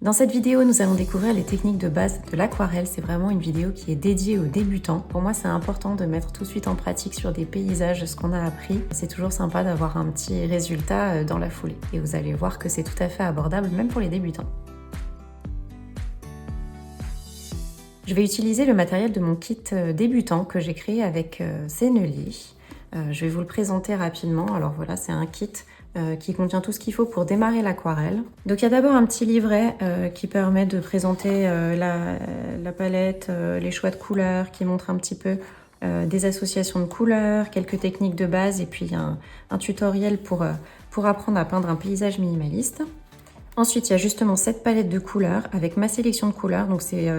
Dans cette vidéo, nous allons découvrir les techniques de base de l'aquarelle. C'est vraiment une vidéo qui est dédiée aux débutants. Pour moi, c'est important de mettre tout de suite en pratique sur des paysages ce qu'on a appris. C'est toujours sympa d'avoir un petit résultat dans la foulée. Et vous allez voir que c'est tout à fait abordable, même pour les débutants. Je vais utiliser le matériel de mon kit débutant que j'ai créé avec Sennelier. Je vais vous le présenter rapidement. Alors voilà, c'est un kit qui contient tout ce qu'il faut pour démarrer l'aquarelle. Donc il y a d'abord un petit livret qui permet de présenter la palette, les choix de couleurs, qui montre un petit peu des associations de couleurs, quelques techniques de base et puis un tutoriel pour apprendre à peindre un paysage minimaliste. Ensuite, il y a justement cette palette de couleurs avec ma sélection de couleurs. Donc c'est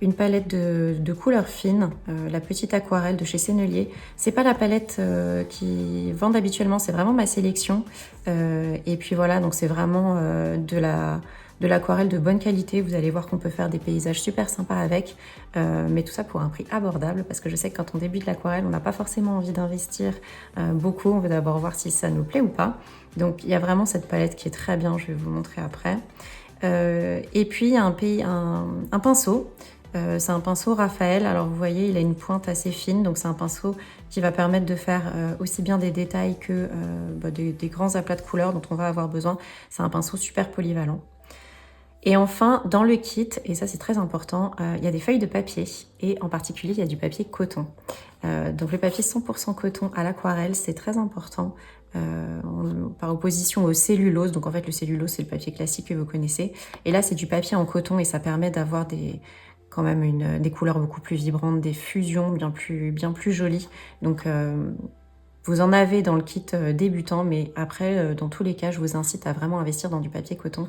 une palette de couleurs fines, la petite aquarelle de chez Sennelier. C'est pas la palette qu'ils vendent habituellement, c'est vraiment ma sélection. Et puis voilà, donc c'est vraiment de l'aquarelle de bonne qualité. Vous allez voir qu'on peut faire des paysages super sympas avec, mais tout ça pour un prix abordable, parce que je sais que quand on débute l'aquarelle, on n'a pas forcément envie d'investir beaucoup. On veut d'abord voir si ça nous plaît ou pas. Donc il y a vraiment cette palette qui est très bien, je vais vous montrer après. Et puis il y a un pinceau. C'est un pinceau Raphaël, alors vous voyez il a une pointe assez fine, donc c'est un pinceau qui va permettre de faire aussi bien des détails que des grands aplats de couleurs dont on va avoir besoin. C'est un pinceau super polyvalent. Et enfin, dans le kit, et ça c'est très important, il y a des feuilles de papier, et en particulier il y a du papier coton. Donc le papier 100% coton à l'aquarelle, c'est très important, par opposition au cellulose. Donc en fait le cellulose c'est le papier classique que vous connaissez, et là c'est du papier en coton et ça permet d'avoir quand même des couleurs beaucoup plus vibrantes, des fusions bien plus jolies. Donc vous en avez dans le kit débutant, mais après, dans tous les cas, je vous incite à vraiment investir dans du papier coton.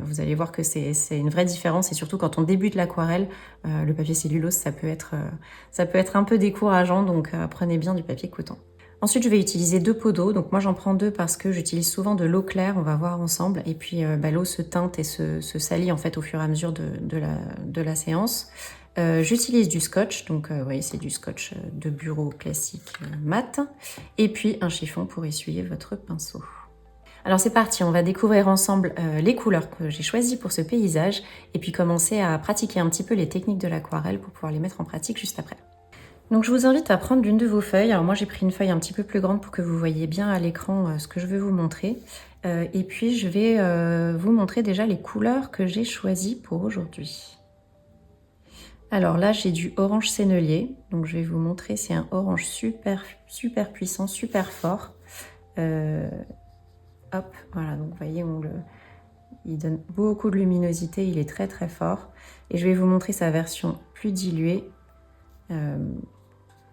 Vous allez voir que c'est une vraie différence, et surtout quand on débute l'aquarelle, le papier cellulose, ça peut être un peu décourageant, donc prenez bien du papier coton. Ensuite, je vais utiliser 2 pots d'eau. Donc moi, j'en prends 2 parce que j'utilise souvent de l'eau claire, on va voir ensemble. Et puis l'eau se teinte et se salit en fait au fur et à mesure de la séance. J'utilise du scotch, donc vous voyez c'est du scotch de bureau classique mat, et puis un chiffon pour essuyer votre pinceau. Alors c'est parti, on va découvrir ensemble les couleurs que j'ai choisies pour ce paysage, et puis commencer à pratiquer un petit peu les techniques de l'aquarelle pour pouvoir les mettre en pratique juste après. Donc je vous invite à prendre l'une de vos feuilles. Alors moi j'ai pris une feuille un petit peu plus grande pour que vous voyez bien à l'écran ce que je vais vous montrer. Et puis je vais vous montrer déjà les couleurs que j'ai choisies pour aujourd'hui. Alors là, j'ai du orange Sennelier, donc je vais vous montrer, c'est un orange super puissant, super fort. Hop, voilà, donc vous voyez, il donne beaucoup de luminosité, il est très fort. Et je vais vous montrer sa version plus diluée.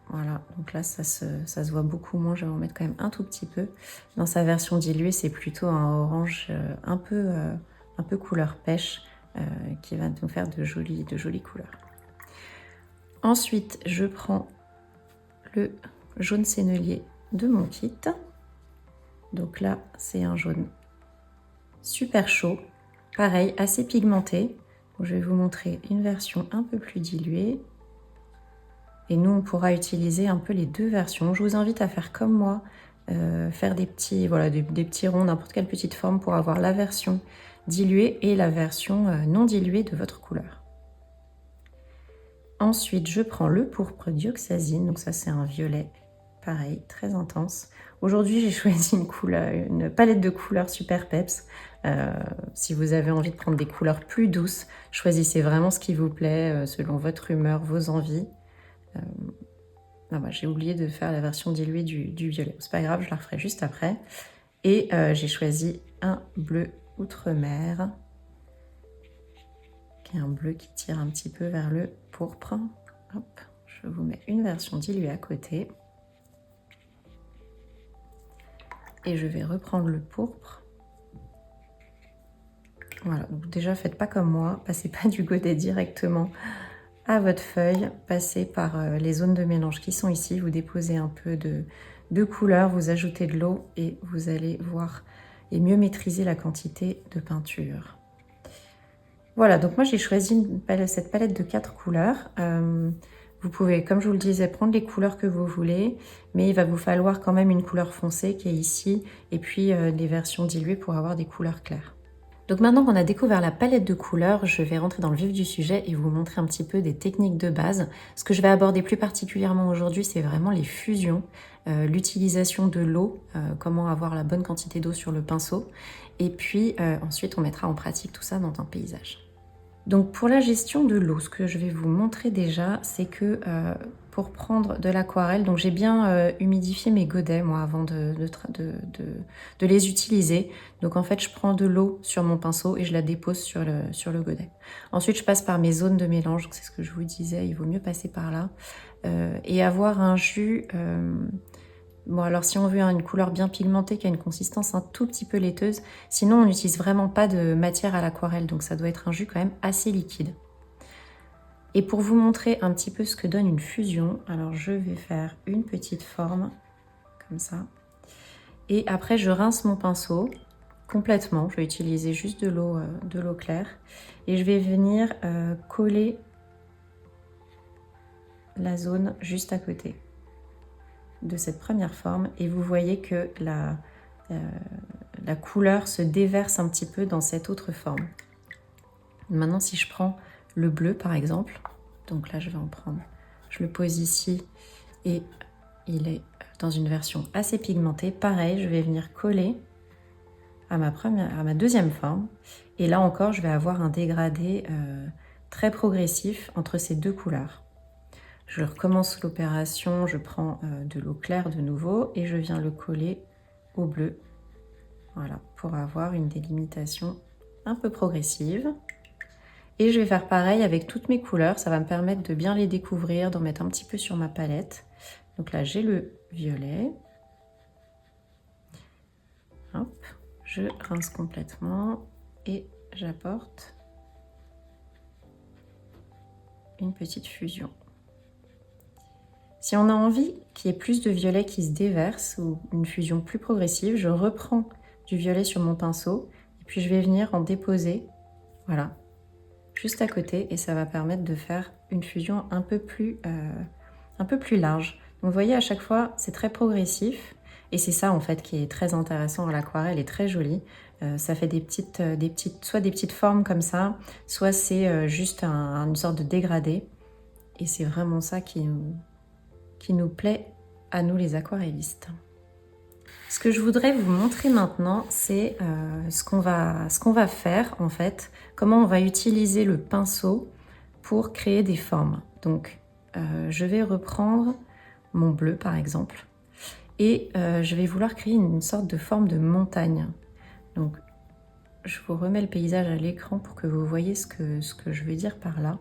Voilà, donc là, ça se voit beaucoup moins, je vais en mettre quand même un tout petit peu. Dans sa version diluée, c'est plutôt un orange un peu couleur pêche, qui va nous faire de jolies couleurs. Ensuite, je prends le jaune Sennelier de mon kit. Donc là, c'est un jaune super chaud, pareil, assez pigmenté. Je vais vous montrer une version un peu plus diluée. Et nous, on pourra utiliser un peu les 2 versions. Je vous invite à faire comme moi, faire des petits ronds, n'importe quelle petite forme pour avoir la version diluée et la version non diluée de votre couleur. Ensuite, je prends le pourpre dioxazine, donc ça c'est un violet, pareil, très intense. Aujourd'hui, j'ai choisi une palette de couleurs super peps. Si vous avez envie de prendre des couleurs plus douces, choisissez vraiment ce qui vous plaît, selon votre humeur, vos envies. J'ai oublié de faire la version diluée du violet, c'est pas grave, je la referai juste après. Et j'ai choisi un bleu Outre-mer, qui est un bleu qui tire un petit peu vers le pourpre. Hop, je vous mets une version diluée à côté. Et je vais reprendre le pourpre. Voilà, donc déjà faites pas comme moi, passez pas du godet directement à votre feuille, passez par les zones de mélange qui sont ici, vous déposez un peu de couleur, vous ajoutez de l'eau et vous allez voir et mieux maîtriser la quantité de peinture. Voilà, donc moi j'ai choisi cette palette de 4 couleurs. Vous pouvez, comme je vous le disais, prendre les couleurs que vous voulez, mais il va vous falloir quand même une couleur foncée qui est ici, et puis des versions diluées pour avoir des couleurs claires. Donc maintenant qu'on a découvert la palette de couleurs, je vais rentrer dans le vif du sujet et vous montrer un petit peu des techniques de base. Ce que je vais aborder plus particulièrement aujourd'hui, c'est vraiment les fusions, l'utilisation de l'eau, comment avoir la bonne quantité d'eau sur le pinceau. Et puis ensuite, on mettra en pratique tout ça dans un paysage. Donc pour la gestion de l'eau, ce que je vais vous montrer déjà, c'est que pour prendre de l'aquarelle, donc j'ai bien humidifié mes godets moi avant de les utiliser. Donc en fait je prends de l'eau sur mon pinceau et je la dépose sur le godet. Ensuite je passe par mes zones de mélange, c'est ce que je vous disais, il vaut mieux passer par là. Et avoir un jus... Bon, alors si on veut une couleur bien pigmentée qui a une consistance un tout petit peu laiteuse, sinon on n'utilise vraiment pas de matière à l'aquarelle, donc ça doit être un jus quand même assez liquide. Et pour vous montrer un petit peu ce que donne une fusion, alors je vais faire une petite forme, comme ça. Et après je rince mon pinceau complètement, je vais utiliser juste de l'eau claire. Et je vais venir coller la zone juste à côté de cette première forme et vous voyez que la couleur se déverse un petit peu dans cette autre forme. Maintenant si je prends le bleu par exemple, donc là je vais en prendre, je le pose ici et il est dans une version assez pigmentée, pareil je vais venir coller à ma deuxième forme et là encore je vais avoir un dégradé très progressif entre ces deux couleurs. Je recommence l'opération, je prends de l'eau claire de nouveau et je viens le coller au bleu. Voilà, pour avoir une délimitation un peu progressive. Et je vais faire pareil avec toutes mes couleurs, ça va me permettre de bien les découvrir, d'en mettre un petit peu sur ma palette. Donc là, j'ai le violet. Hop, je rince complètement et j'apporte une petite fusion. Si on a envie qu'il y ait plus de violet qui se déverse ou une fusion plus progressive, je reprends du violet sur mon pinceau et puis je vais venir en déposer, voilà, juste à côté et ça va permettre de faire une fusion un peu plus large. Donc vous voyez à chaque fois c'est très progressif et c'est ça en fait qui est très intéressant à l'aquarelle et très joli. Ça fait soit des petites formes comme ça, soit c'est juste une sorte de dégradé et c'est vraiment ça qui nous plaît à nous les aquarellistes. Ce que je voudrais vous montrer maintenant, c'est ce qu'on va faire en fait, comment on va utiliser le pinceau pour créer des formes. Donc je vais reprendre mon bleu par exemple et je vais vouloir créer une sorte de forme de montagne. Donc je vous remets le paysage à l'écran pour que vous voyez ce que je veux dire par là.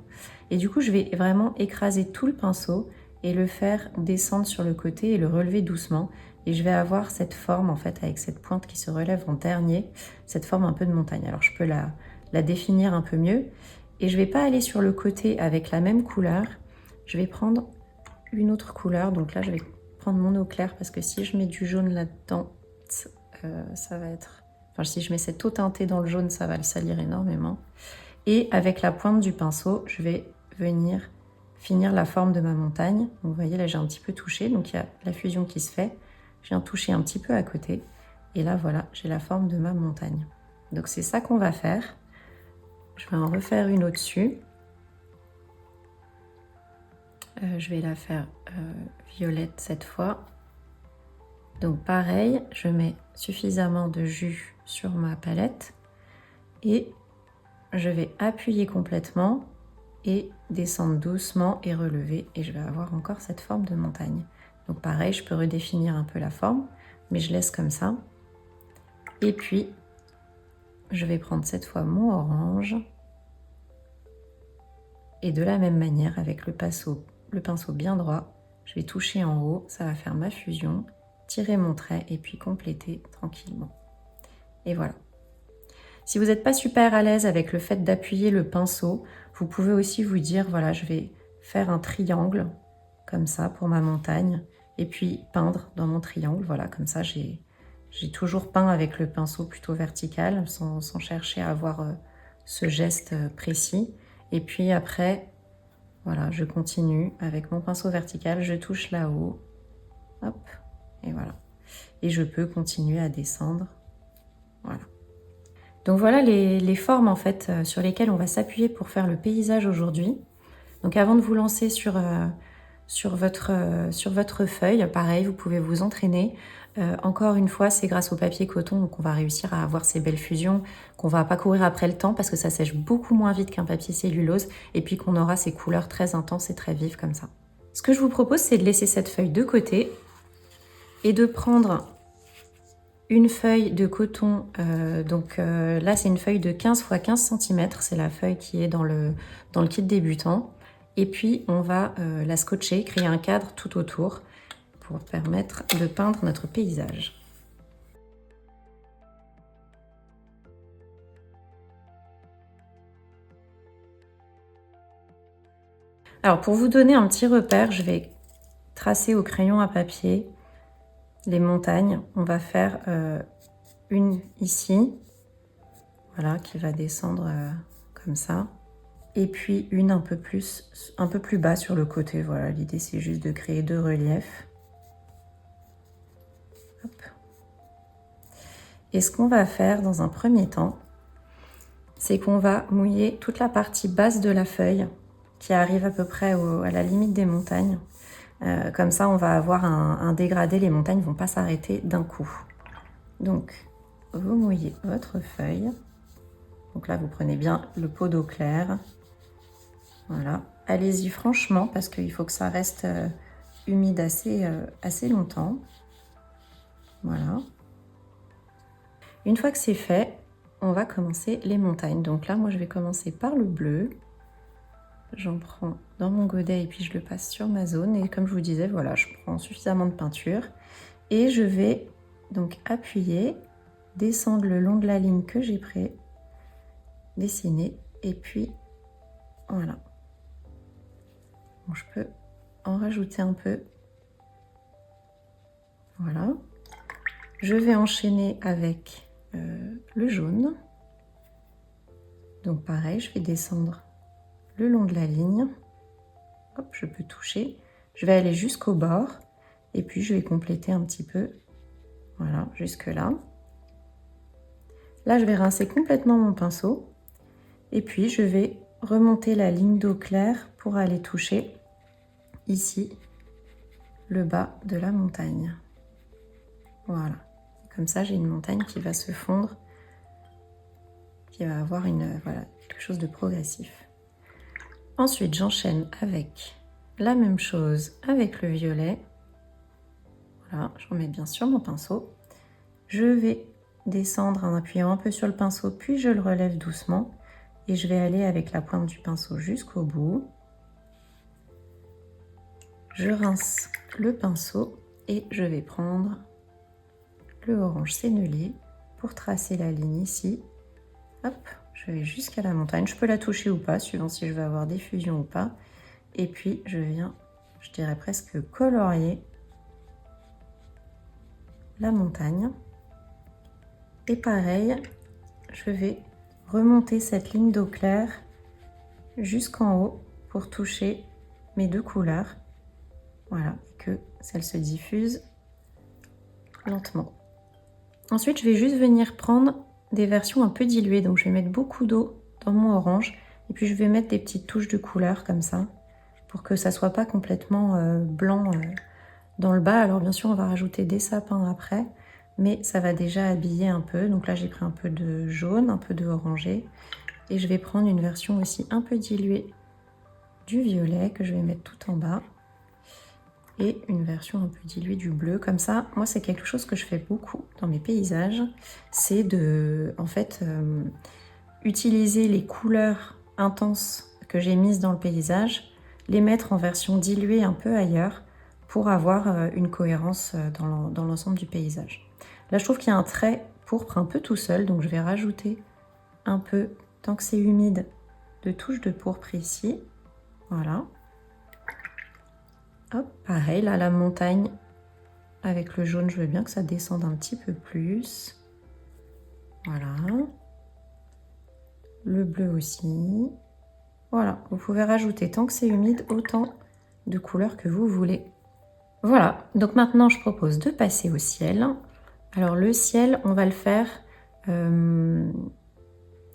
Et du coup je vais vraiment écraser tout le pinceau et le faire descendre sur le côté et le relever doucement. Et je vais avoir cette forme en fait avec cette pointe qui se relève en dernier, cette forme un peu de montagne. Alors je peux la définir un peu mieux. Et je ne vais pas aller sur le côté avec la même couleur. Je vais prendre une autre couleur. Donc là je vais prendre mon eau claire parce que si je mets du jaune là-dedans, ça va être... Enfin si je mets cette eau teintée dans le jaune, ça va le salir énormément. Et avec la pointe du pinceau, je vais venir finir la forme de ma montagne. Donc, vous voyez là j'ai un petit peu touché, donc il y a la fusion qui se fait. Je viens toucher un petit peu à côté et là voilà, j'ai la forme de ma montagne. Donc c'est ça qu'on va faire. Je vais en refaire une au-dessus. Je vais la faire violette cette fois. Donc pareil, je mets suffisamment de jus sur ma palette et je vais appuyer complètement et descendre doucement et relever et je vais avoir encore cette forme de montagne. Donc pareil, je peux redéfinir un peu la forme, mais je laisse comme ça. Et puis, je vais prendre cette fois mon orange et de la même manière, avec le pinceau bien droit, je vais toucher en haut, ça va faire ma fusion, tirer mon trait et puis compléter tranquillement. Et voilà. Si vous n'êtes pas super à l'aise avec le fait d'appuyer le pinceau, vous pouvez aussi vous dire, voilà, je vais faire un triangle, comme ça, pour ma montagne, et puis peindre dans mon triangle, voilà, comme ça, j'ai toujours peint avec le pinceau plutôt vertical, sans chercher à avoir ce geste précis. Et puis après, voilà, je continue avec mon pinceau vertical, je touche là-haut, hop, et voilà. Et je peux continuer à descendre, voilà. Donc voilà les formes en fait sur lesquelles on va s'appuyer pour faire le paysage aujourd'hui. Donc avant de vous lancer sur votre feuille, pareil, vous pouvez vous entraîner. Encore une fois, c'est grâce au papier coton qu'on va réussir à avoir ces belles fusions, qu'on va pas courir après le temps parce que ça sèche beaucoup moins vite qu'un papier cellulose et puis qu'on aura ces couleurs très intenses et très vives comme ça. Ce que je vous propose, c'est de laisser cette feuille de côté et de prendre une feuille de coton. Là, c'est une feuille de 15 x 15 cm, c'est la feuille qui est dans le kit débutant. Et puis, on va la scotcher, créer un cadre tout autour pour permettre de peindre notre paysage. Alors, pour vous donner un petit repère, je vais tracer au crayon à papier les montagnes. On va faire une ici, voilà, qui va descendre comme ça. Et puis une un peu plus bas sur le côté. Voilà, l'idée c'est juste de créer deux reliefs. Hop. Et ce qu'on va faire dans un premier temps, c'est qu'on va mouiller toute la partie basse de la feuille qui arrive à peu près à la limite des montagnes. Comme ça, on va avoir un dégradé, les montagnes ne vont pas s'arrêter d'un coup. Donc, vous mouillez votre feuille. Donc là, vous prenez bien le pot d'eau claire. Voilà. Allez-y franchement parce qu'il faut que ça reste humide assez longtemps. Voilà. Une fois que c'est fait, on va commencer les montagnes. Donc là, moi, je vais commencer par le bleu. J'en prends dans mon godet et puis je le passe sur ma zone. Et comme je vous disais, voilà, je prends suffisamment de peinture. Et je vais donc appuyer, descendre le long de la ligne que j'ai dessiner. Et puis, voilà. Bon, je peux en rajouter un peu. Voilà. Je vais enchaîner avec le jaune. Donc pareil, je vais descendre le long de la ligne. Hop, je peux toucher. Je vais aller jusqu'au bord. Et puis je vais compléter un petit peu. Voilà, jusque là. Là, je vais rincer complètement mon pinceau. Et puis je vais remonter la ligne d'eau claire pour aller toucher ici le bas de la montagne. Voilà. Comme ça, j'ai une montagne qui va se fondre, qui va avoir voilà, quelque chose de progressif. Ensuite, j'enchaîne avec la même chose avec le violet. Voilà, je remets bien sur mon pinceau. Je vais descendre en appuyant un peu sur le pinceau, puis je le relève doucement. Et je vais aller avec la pointe du pinceau jusqu'au bout. Je rince le pinceau et je vais prendre le orange sennelier pour tracer la ligne ici. Hop, je vais jusqu'à la montagne. Je peux la toucher ou pas, suivant si je vais avoir des fusions ou pas. Et puis je viens, je dirais presque colorier la montagne. Et pareil, je vais remonter cette ligne d'eau claire jusqu'en haut pour toucher mes deux couleurs. Voilà, et que celles se diffusent lentement. Ensuite, je vais juste venir prendre des versions un peu diluées. Donc, je vais mettre beaucoup d'eau dans mon orange. Et puis, je vais mettre des petites touches de couleur comme ça. Pour que ça ne soit pas complètement blanc dans le bas. Alors, bien sûr, on va rajouter des sapins après. Mais ça va déjà habiller un peu. Donc là, j'ai pris un peu de jaune, un peu de orangé. Et je vais prendre une version aussi un peu diluée du violet que je vais mettre tout en bas. Et une version un peu diluée du bleu. Comme ça, moi, c'est quelque chose que je fais beaucoup dans mes paysages. C'est de, en fait, utiliser les couleurs intenses que j'ai mises dans le paysage, les mettre en version diluée un peu ailleurs pour avoir une cohérence dans l'ensemble du paysage. Là, je trouve qu'il y a un trait pourpre un peu tout seul, donc je vais rajouter un peu, tant que c'est humide, de touches de pourpre ici. Voilà. Hop, pareil, là, la montagne, avec le jaune, je veux bien que ça descende un petit peu plus. Voilà. Le bleu aussi. Voilà, vous pouvez rajouter, tant que c'est humide, autant de couleurs que vous voulez. Voilà, donc maintenant, je propose de passer au ciel. Alors, le ciel, on va le faire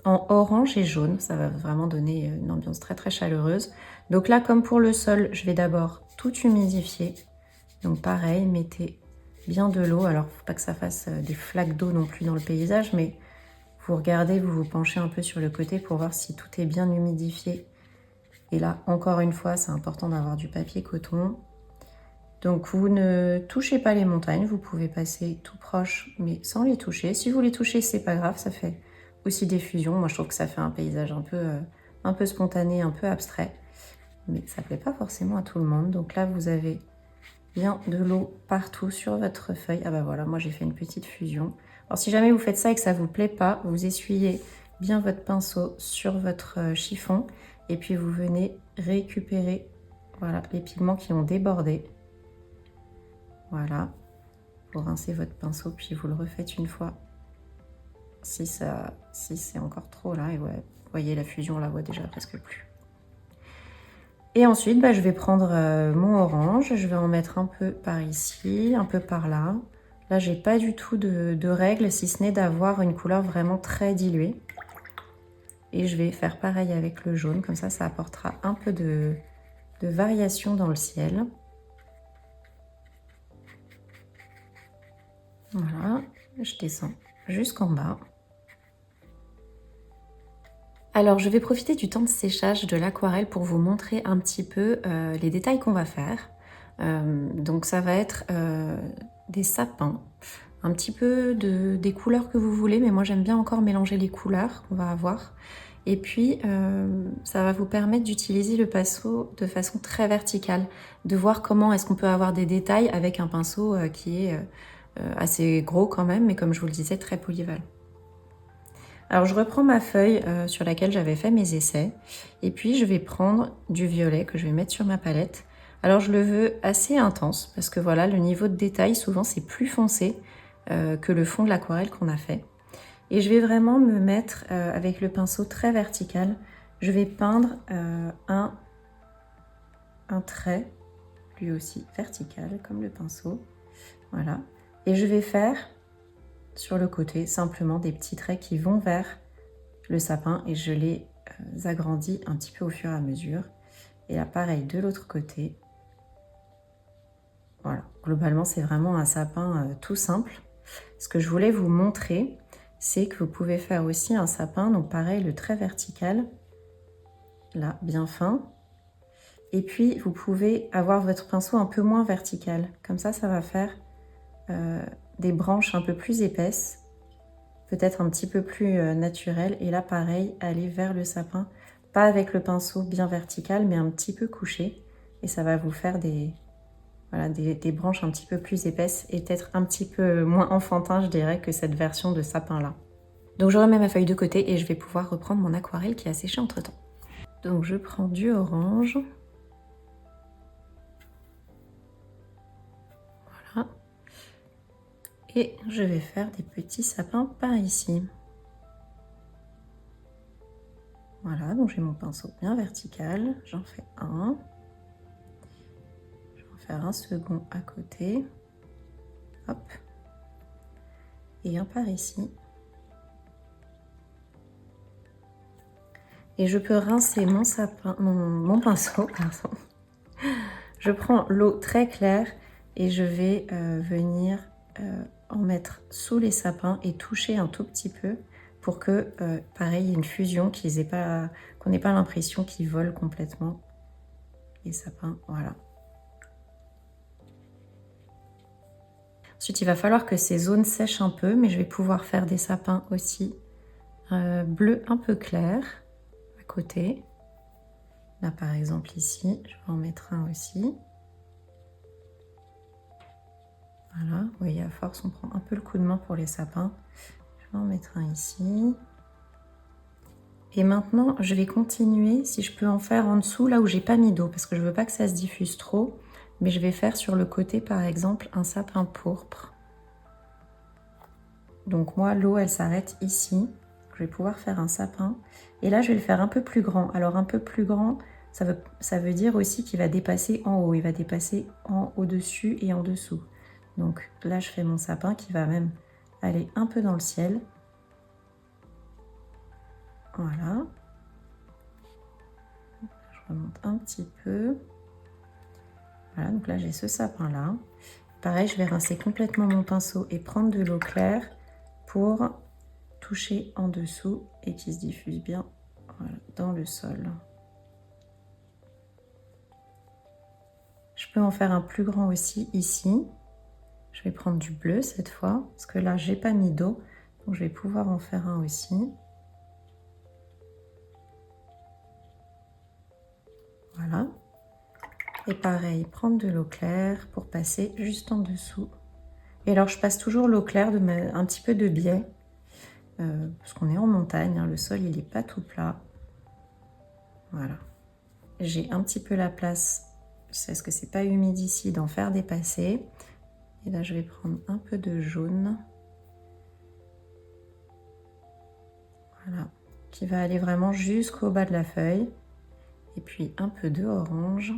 en orange et jaune. Ça va vraiment donner une ambiance très très chaleureuse. Donc là, comme pour le sol, je vais d'abord tout humidifier. Donc pareil, mettez bien de l'eau. Alors, il ne faut pas que ça fasse des flaques d'eau non plus dans le paysage, mais vous regardez, vous vous penchez un peu sur le côté pour voir si tout est bien humidifié. Et là, encore une fois, c'est important d'avoir du papier coton. Donc, vous ne touchez pas les montagnes. Vous pouvez passer tout proche, mais sans les toucher. Si vous les touchez, c'est pas grave. Ça fait aussi des fusions. Moi, je trouve que ça fait un paysage un peu spontané, un peu abstrait. Mais ça ne plaît pas forcément à tout le monde. Donc là, vous avez bien de l'eau partout sur votre feuille. Ah bah voilà, moi j'ai fait une petite fusion. Alors si jamais vous faites ça et que ça ne vous plaît pas, vous essuyez bien votre pinceau sur votre chiffon et puis vous venez récupérer voilà, les pigments qui ont débordé. Voilà, vous rincez votre pinceau puis vous le refaites une fois. Si c'est encore trop là, et ouais, vous voyez la fusion, on la voit déjà presque plus. Et ensuite, je vais prendre mon orange, je vais en mettre un peu par ici, un peu par là. Là, j'ai pas du tout de règles, si ce n'est d'avoir une couleur vraiment très diluée. Et je vais faire pareil avec le jaune, comme ça apportera un peu de variation dans le ciel. Voilà, je descends jusqu'en bas. Alors, je vais profiter du temps de séchage de l'aquarelle pour vous montrer un petit peu les détails qu'on va faire. Donc, ça va être des sapins, un petit peu des couleurs que vous voulez, mais moi j'aime bien encore mélanger les couleurs qu'on va avoir. Et puis, ça va vous permettre d'utiliser le pinceau de façon très verticale, de voir comment est-ce qu'on peut avoir des détails avec un pinceau qui est assez gros quand même, mais comme je vous le disais, très polyvalent. Alors je reprends ma feuille sur laquelle j'avais fait mes essais et puis je vais prendre du violet que je vais mettre sur ma palette. Alors je le veux assez intense parce que voilà, le niveau de détail souvent c'est plus foncé que le fond de l'aquarelle qu'on a fait. Et je vais vraiment me mettre avec le pinceau très vertical, je vais peindre un trait, lui aussi vertical comme le pinceau. Voilà. Et je vais faire sur le côté simplement des petits traits qui vont vers le sapin et je les agrandis un petit peu au fur et à mesure. Et là pareil de l'autre côté. Voilà, globalement c'est vraiment un sapin tout simple. Ce que je voulais vous montrer, c'est que vous pouvez faire aussi un sapin, donc pareil le trait vertical, là bien fin. Et puis vous pouvez avoir votre pinceau un peu moins vertical, comme ça va faire des branches un peu plus épaisses, peut-être un petit peu plus naturelles. Et là pareil, aller vers le sapin, pas avec le pinceau bien vertical, mais un petit peu couché. Et ça va vous faire des branches un petit peu plus épaisses et peut-être un petit peu moins enfantin, je dirais, que cette version de sapin-là. Donc je remets ma feuille de côté et je vais pouvoir reprendre mon aquarelle qui a séché entre-temps. Donc je prends du orange. Voilà. Et je vais faire des petits sapins par ici. Voilà, donc j'ai mon pinceau bien vertical. J'en fais un. Je vais en faire un second à côté. Hop. Et un par ici. Et je peux rincer mon pinceau, pardon. Je prends l'eau très claire et je vais venir en mettre sous les sapins et toucher un tout petit peu pour que, pareil, il y ait une fusion, qu'on n'ait pas l'impression qu'ils volent complètement les sapins. Voilà. Ensuite, il va falloir que ces zones sèchent un peu, mais je vais pouvoir faire des sapins aussi bleus un peu clairs à côté. Là, par exemple, ici, je vais en mettre un aussi. Voilà, vous voyez, à force, on prend un peu le coup de main pour les sapins. Je vais en mettre un ici. Et maintenant, je vais continuer, si je peux en faire en dessous, là où j'ai pas mis d'eau, parce que je veux pas que ça se diffuse trop. Mais je vais faire sur le côté, par exemple, un sapin pourpre. Donc moi, l'eau, elle s'arrête ici. Je vais pouvoir faire un sapin. Et là, je vais le faire un peu plus grand. Alors, un peu plus grand, ça veut dire aussi qu'il va dépasser en haut. Il va dépasser au-dessus et en dessous. Donc là, je fais mon sapin qui va même aller un peu dans le ciel. Voilà. Je remonte un petit peu. Voilà, donc là j'ai ce sapin-là. Pareil, je vais rincer complètement mon pinceau et prendre de l'eau claire pour toucher en dessous et qui se diffuse bien, voilà, dans le sol. Je peux en faire un plus grand aussi ici. Je vais prendre du bleu cette fois, parce que là j'ai pas mis d'eau, donc je vais pouvoir en faire un aussi. Voilà. Et pareil, prendre de l'eau claire pour passer juste en dessous. Et alors je passe toujours l'eau claire un petit peu de biais, parce qu'on est en montagne, hein, le sol il n'est pas tout plat. Voilà. J'ai un petit peu la place, parce que c'est pas humide ici, d'en faire dépasser. Et là je vais prendre un peu de jaune. Voilà. Qui va aller vraiment jusqu'au bas de la feuille. Et puis un peu de orange.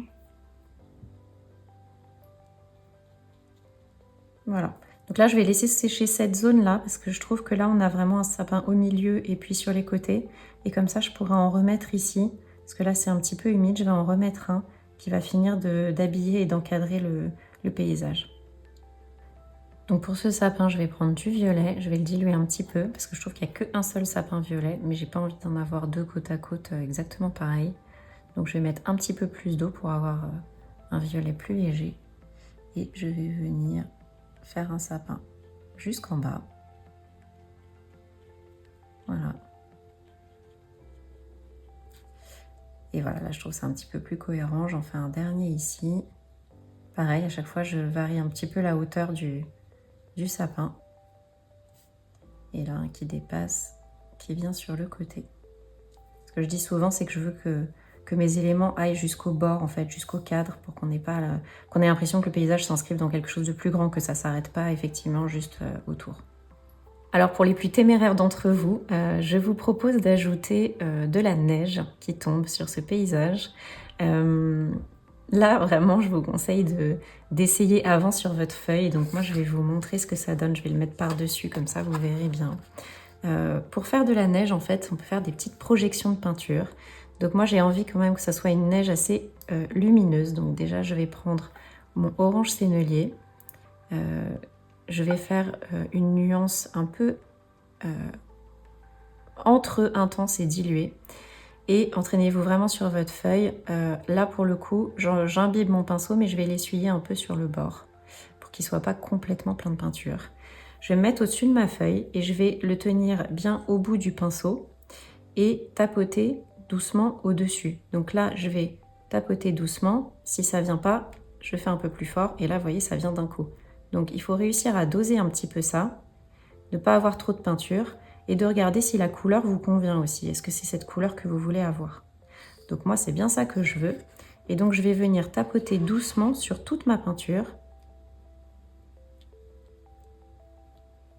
Voilà. Donc là, je vais laisser sécher cette zone-là parce que je trouve que là, on a vraiment un sapin au milieu et puis sur les côtés. Et comme ça, je pourrai en remettre ici. Parce que là, c'est un petit peu humide. Je vais en remettre un qui va finir d'habiller et d'encadrer le paysage. Donc pour ce sapin, je vais prendre du violet. Je vais le diluer un petit peu parce que je trouve qu'il n'y a qu'un seul sapin violet. Mais j'ai pas envie d'en avoir deux côte à côte exactement pareil. Donc je vais mettre un petit peu plus d'eau pour avoir un violet plus léger. Et je vais venir faire un sapin jusqu'en bas. Voilà. Et voilà, là je trouve ça un petit peu plus cohérent. J'en fais un dernier ici. Pareil, à chaque fois je varie un petit peu la hauteur du sapin. Et là un qui dépasse, qui vient sur le côté. Ce que je dis souvent, c'est que je veux que mes éléments aillent jusqu'au bord, en fait, jusqu'au cadre, pour qu'on ait l'impression que le paysage s'inscrive dans quelque chose de plus grand, que ça ne s'arrête pas effectivement juste autour. Alors pour les plus téméraires d'entre vous, je vous propose d'ajouter de la neige qui tombe sur ce paysage. Là, vraiment, je vous conseille d'essayer avant sur votre feuille. Donc moi, je vais vous montrer ce que ça donne. Je vais le mettre par-dessus, comme ça, vous verrez bien. Pour faire de la neige, en fait, on peut faire des petites projections de peinture. Donc moi, j'ai envie quand même que ça soit une neige assez lumineuse. Donc déjà, je vais prendre mon orange sennelier. Je vais faire une nuance un peu entre intense et diluée. Et entraînez-vous vraiment sur votre feuille. Là, pour le coup, j'imbibe mon pinceau, mais je vais l'essuyer un peu sur le bord pour qu'il ne soit pas complètement plein de peinture. Je vais me mettre au-dessus de ma feuille et je vais le tenir bien au bout du pinceau et tapoter doucement au-dessus. Donc là, je vais tapoter doucement. Si ça ne vient pas, je fais un peu plus fort. Et là, vous voyez, ça vient d'un coup. Donc, il faut réussir à doser un petit peu ça, de ne pas avoir trop de peinture et de regarder si la couleur vous convient aussi. Est-ce que c'est cette couleur que vous voulez avoir? Donc moi, c'est bien ça que je veux. Et donc, je vais venir tapoter doucement sur toute ma peinture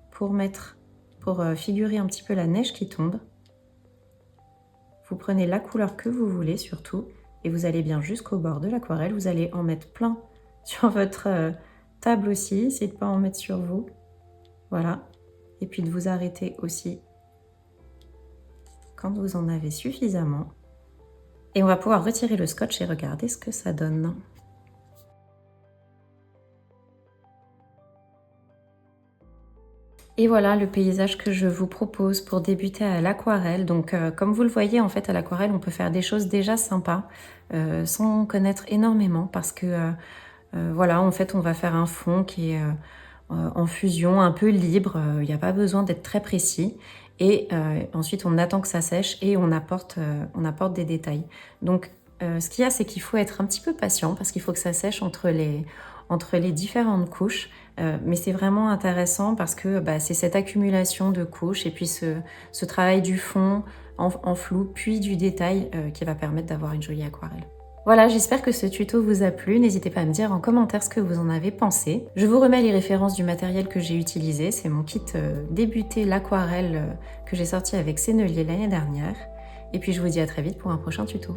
pour figurer un petit peu la neige qui tombe. Vous prenez la couleur que vous voulez surtout et vous allez bien jusqu'au bord de l'aquarelle. Vous allez en mettre plein sur votre table aussi. Essayez de ne pas en mettre sur vous. Voilà. Et puis de vous arrêter aussi quand vous en avez suffisamment. Et on va pouvoir retirer le scotch et regarder ce que ça donne. Et voilà le paysage que je vous propose pour débuter à l'aquarelle. Donc comme vous le voyez, en fait à l'aquarelle on peut faire des choses déjà sympas sans connaître énormément parce que voilà, en fait on va faire un fond qui est en fusion, un peu libre, il n'y a pas besoin d'être très précis. Et ensuite on attend que ça sèche et on apporte des détails. Donc ce qu'il y a, c'est qu'il faut être un petit peu patient parce qu'il faut que ça sèche entre les différentes couches. Mais c'est vraiment intéressant parce que c'est cette accumulation de couches et puis ce travail du fond en flou, puis du détail qui va permettre d'avoir une jolie aquarelle. Voilà, j'espère que ce tuto vous a plu. N'hésitez pas à me dire en commentaire ce que vous en avez pensé. Je vous remets les références du matériel que j'ai utilisé. C'est mon kit débuter l'aquarelle que j'ai sorti avec Sennelier l'année dernière. Et puis je vous dis à très vite pour un prochain tuto.